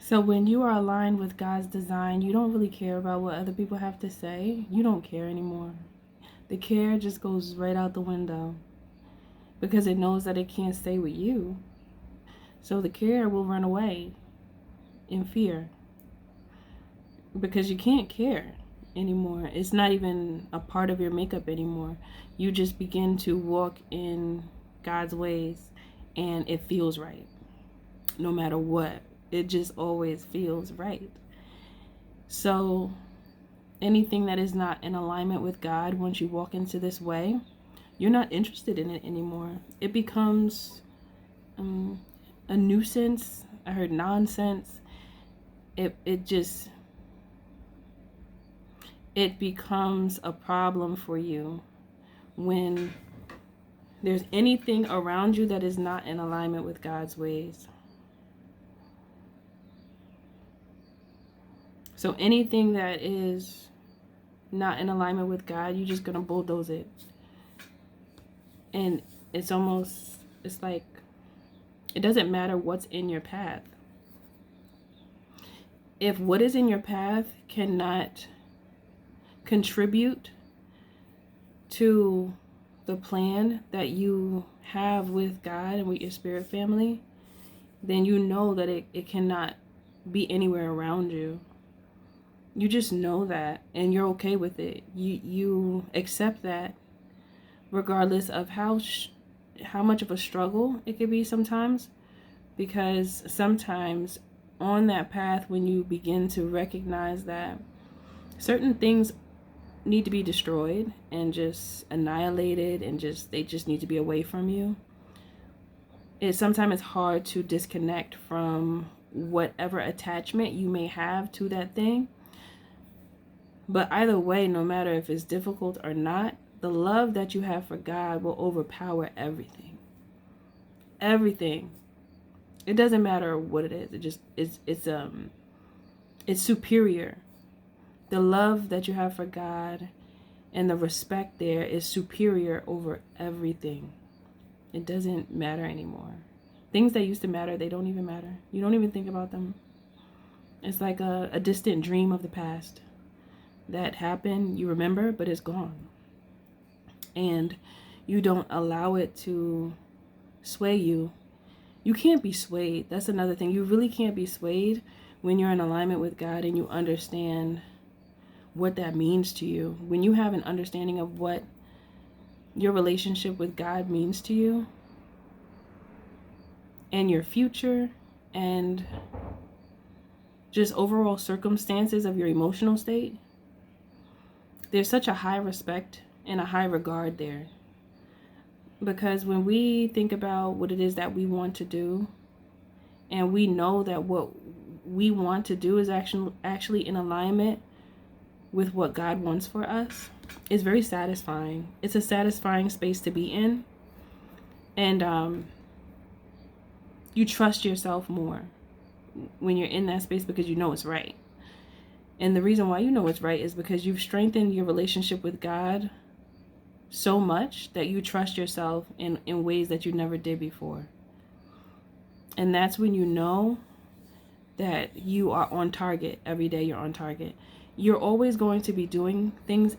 So when you are aligned with God's design, you don't really care about what other people have to say. You don't care anymore. The care just goes right out the window because it knows that it can't stay with you. So the care will run away in fear because you can't care anymore. It's not even a part of your makeup anymore. You just begin to walk in God's ways and it feels right no matter what. It just always feels right. So anything that is not in alignment with God, once you walk into this way, you're not interested in it anymore. It becomes a nuisance. I heard nonsense. It becomes a problem for you when there's anything around you that is not in alignment with God's ways. So anything that is not in alignment with God, you're just going to bulldoze it. And it's like, it doesn't matter what's in your path. If what is in your path cannot contribute to the plan that you have with God and with your spirit family, then you know that it cannot be anywhere around you. You just know that, and you're okay with it. You accept that, regardless of how much of a struggle it could be sometimes, because sometimes on that path, when you begin to recognize that certain things need to be destroyed and just annihilated, and they just need to be away from you, sometimes it's hard to disconnect from whatever attachment you may have to that thing. But either way, no matter if it's difficult or not, the love that you have for God will overpower everything. Everything. It doesn't matter what it is. It's superior. The love that you have for God and the respect there is superior over everything. It doesn't matter anymore. Things that used to matter, they don't even matter. You don't even think about them. It's like a distant dream of the past that happened, you remember, but it's gone. And you don't allow it to sway you. You can't be swayed. That's another thing. You really can't be swayed when you're in alignment with God and you understand what that means to you. When you have an understanding of what your relationship with God means to you and your future and just overall circumstances of your emotional state, there's such a high respect and a high regard there. Because when we think about what it is that we want to do, and we know that what we want to do is actually in alignment with what God wants for us, it's very satisfying. It's a satisfying space to be in. And you trust yourself more when you're in that space because you know it's right. And the reason why you know it's right is because you've strengthened your relationship with God so much that you trust yourself in ways that you never did before. And that's when you know that you are on target. Every day you're on target. You're always going to be doing things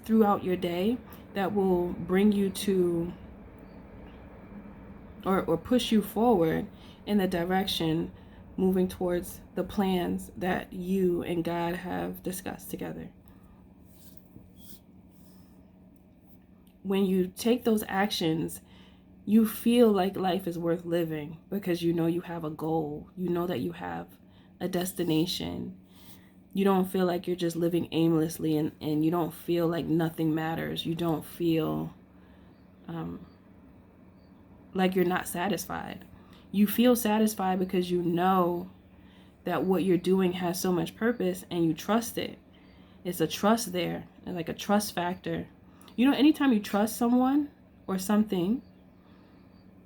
throughout your day that will bring you to or push you forward in the direction moving towards the plans that you and God have discussed together. When you take those actions, you feel like life is worth living because you know you have a goal. You know that you have a destination. You don't feel like you're just living aimlessly and you don't feel like nothing matters. You don't feel like you're not satisfied. You feel satisfied because you know that what you're doing has so much purpose and you trust it. It's a trust there, like a trust factor. You know, anytime you trust someone or something,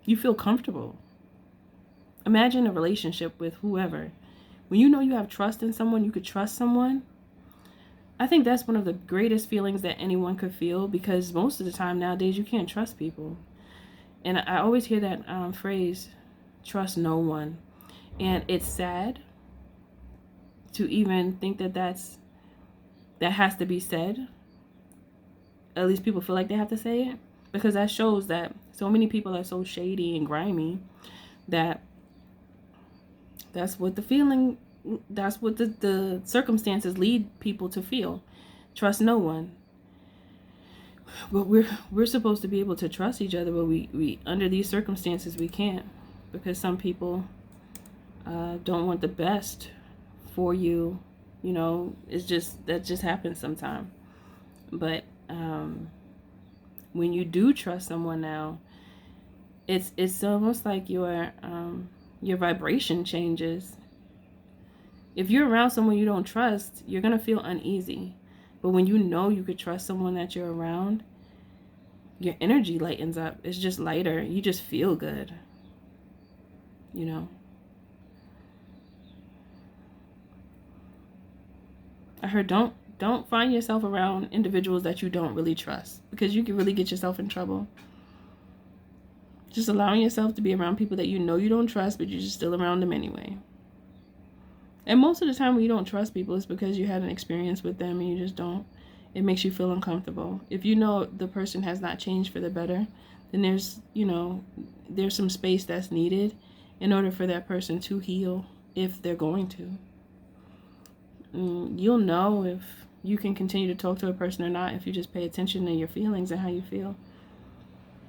you feel comfortable. Imagine a relationship with whoever. When you know you have trust in someone, you could trust someone. I think that's one of the greatest feelings that anyone could feel, because most of the time nowadays you can't trust people. And I always hear that phrase, trust no one. And it's sad to even think that that has to be said. At least people feel like they have to say it, because that shows that so many people are so shady and grimy that that's what the circumstances lead people to feel. Trust no one. But we're supposed to be able to trust each other, but we under these circumstances we can't, because some people don't want the best for you. You know, that just happens sometimes. But when you do trust someone now, it's almost like your vibration changes. If you're around someone you don't trust, you're gonna feel uneasy. But when you know you could trust someone that you're around, your energy lightens up. It's just lighter. You just feel good. You know. I heard don't find yourself around individuals that you don't really trust, because you can really get yourself in trouble. Just allowing yourself to be around people that you know you don't trust, but you're just still around them anyway. And most of the time when you don't trust people, it's because you had an experience with them and you just don't. It makes you feel uncomfortable. If you know the person has not changed for the better, then there's some space that's needed in order for that person to heal, if they're going to. You'll know if you can continue to talk to a person or not if you just pay attention to your feelings and how you feel.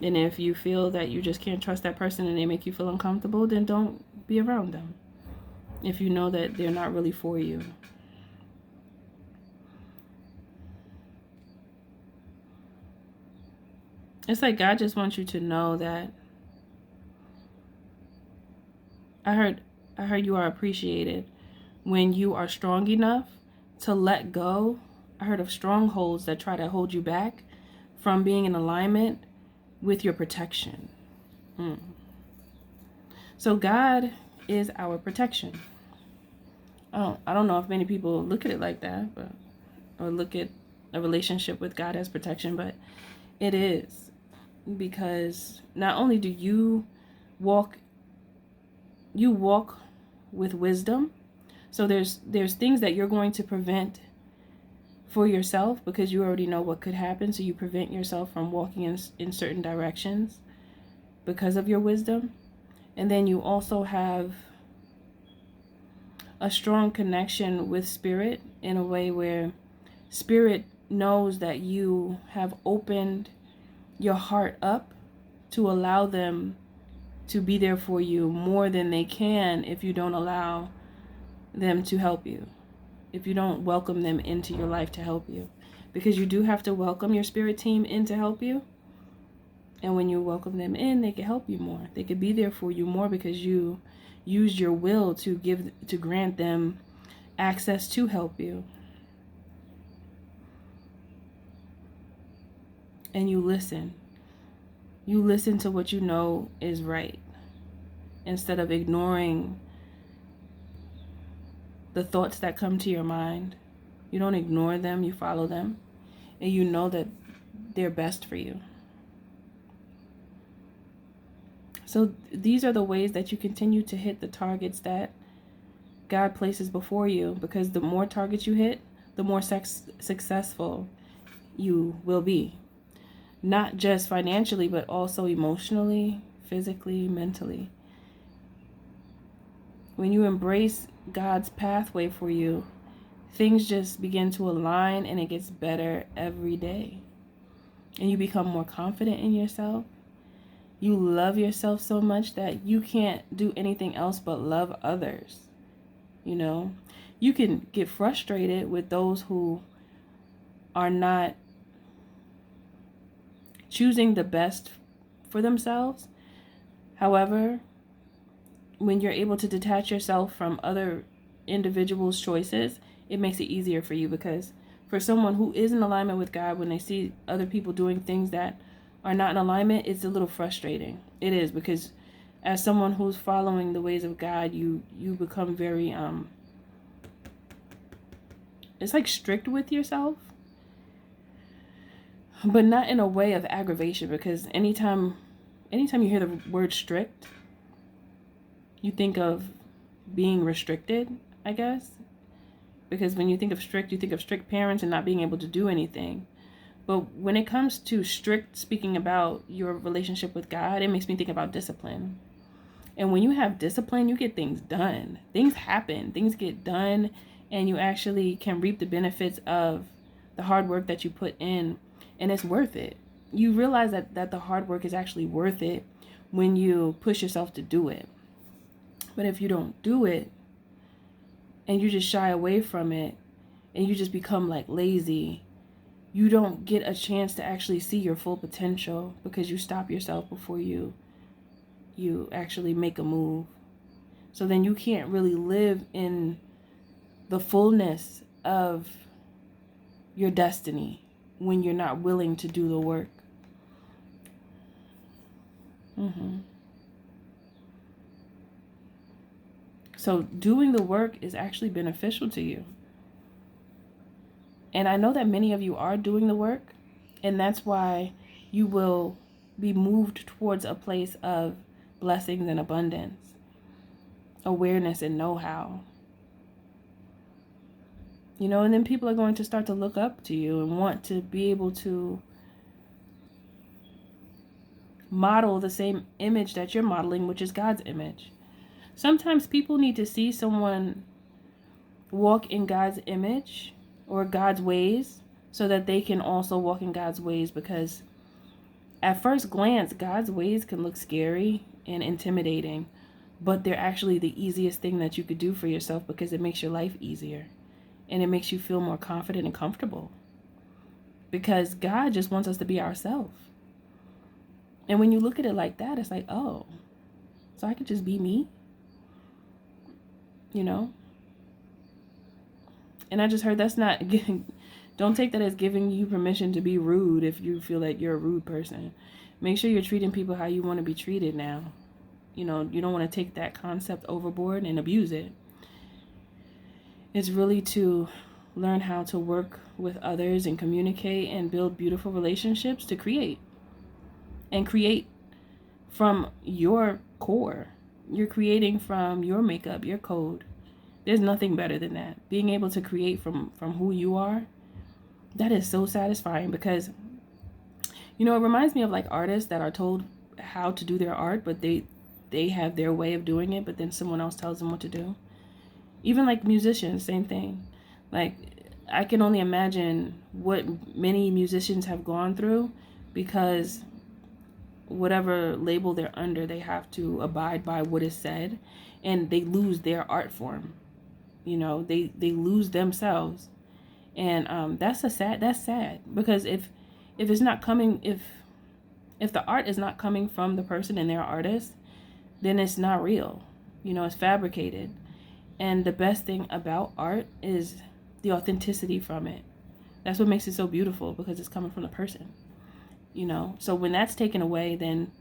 And if you feel that you just can't trust that person and they make you feel uncomfortable, then don't be around them, if you know that they're not really for you. It's like God just wants you to know that I heard you are appreciated when you are strong enough to let go. I heard of strongholds that try to hold you back from being in alignment with your protection. So God is our protection. I don't know if many people look at it like that, or look at a relationship with God as protection, but it is, because not only do you walk with wisdom, so there's things that you're going to prevent for yourself because you already know what could happen, so you prevent yourself from walking in certain directions because of your wisdom. And then you also have a strong connection with spirit, in a way where spirit knows that you have opened your heart up to allow them to be there for you more than they can if you don't allow them to help you, if you don't welcome them into your life to help you. Because you do have to welcome your spirit team in to help you. And when you welcome them in, they can help you more. They can be there for you more because you use your will to grant them access to help you. And you listen. You listen to what you know is right, instead of ignoring the thoughts that come to your mind. You don't ignore them, you follow them, and you know that they're best for you. So these are the ways that you continue to hit the targets that God places before you, because the more targets you hit, the more successful you will be. Not just financially, but also emotionally, physically, mentally. When you embrace God's pathway for you, things just begin to align and it gets better every day. And you become more confident in yourself. You love yourself so much that you can't do anything else but love others. You know, you can get frustrated with those who are not choosing the best for themselves. However, when you're able to detach yourself from other individuals' choices, it makes it easier for you, because for someone who is in alignment with God, when they see other people doing things that are not in alignment, it's a little frustrating. It is, because as someone who's following the ways of God, you become very it's like strict with yourself, but not in a way of aggravation, because anytime you hear the word strict, you think of being restricted, I guess. Because when you think of strict, you think of strict parents and not being able to do anything. But when it comes to strict, speaking about your relationship with God, it makes me think about discipline. And when you have discipline, you get things done. Things happen. Things get done. And you actually can reap the benefits of the hard work that you put in. And it's worth it. You realize that the hard work is actually worth it when you push yourself to do it. But if you don't do it, and you just shy away from it, and you just become like lazy, you don't get a chance to actually see your full potential because you stop yourself before you actually make a move. So then you can't really live in the fullness of your destiny when you're not willing to do the work. So doing the work is actually beneficial to you. And I know that many of you are doing the work, and that's why you will be moved towards a place of blessings and abundance, awareness and know-how. You know, and then people are going to start to look up to you and want to be able to model the same image that you're modeling, which is God's image. Sometimes people need to see someone walk in God's image or God's ways so that they can also walk in God's ways, because at first glance, God's ways can look scary and intimidating, but they're actually the easiest thing that you could do for yourself, because it makes your life easier and it makes you feel more confident and comfortable, because God just wants us to be ourselves. And when you look at it like that, it's like, oh, so I could just be me, you know? And I just heard that's not, don't take that as giving you permission to be rude if you feel like you're a rude person. Make sure you're treating people how you want to be treated now. You know, you don't want to take that concept overboard and abuse it. It's really to learn how to work with others and communicate and build beautiful relationships to create. And create from your core. You're creating from your makeup, your code. There's nothing better than that. Being able to create from who you are, that is so satisfying, because, you know, it reminds me of like artists that are told how to do their art, but they have their way of doing it, but then someone else tells them what to do. Even like musicians, same thing. Like, I can only imagine what many musicians have gone through, because whatever label they're under, they have to abide by what is said, and they lose their art form. You know, they lose themselves. And that's sad, because if it's not coming, if the art is not coming from the person and their artist, then it's not real. You know, it's fabricated. And the best thing about art is the authenticity from it. That's what makes it so beautiful, because it's coming from the person. You know, so when that's taken away, then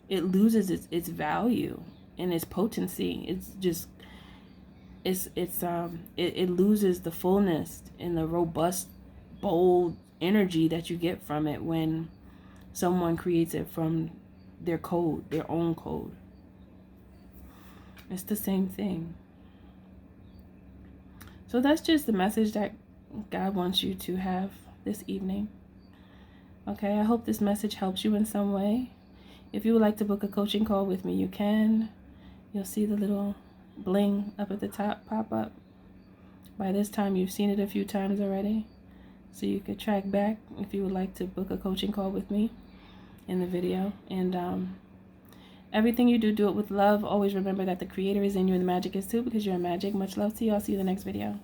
it loses its value and its potency. It's just, it loses the fullness and the robust, bold energy that you get from it when someone creates it from their code, their own code. It's the same thing. So that's just the message that God wants you to have this evening. Okay, I hope this message helps you in some way. If you would like to book a coaching call with me, you can. You'll see the little bling up at the top pop up. By this time, you've seen it a few times already. So you could track back if you would like to book a coaching call with me in the video. And everything you do, do it with love. Always remember that the creator is in you and the magic is too, because you're a magic. Much love to you. I'll see you in the next video.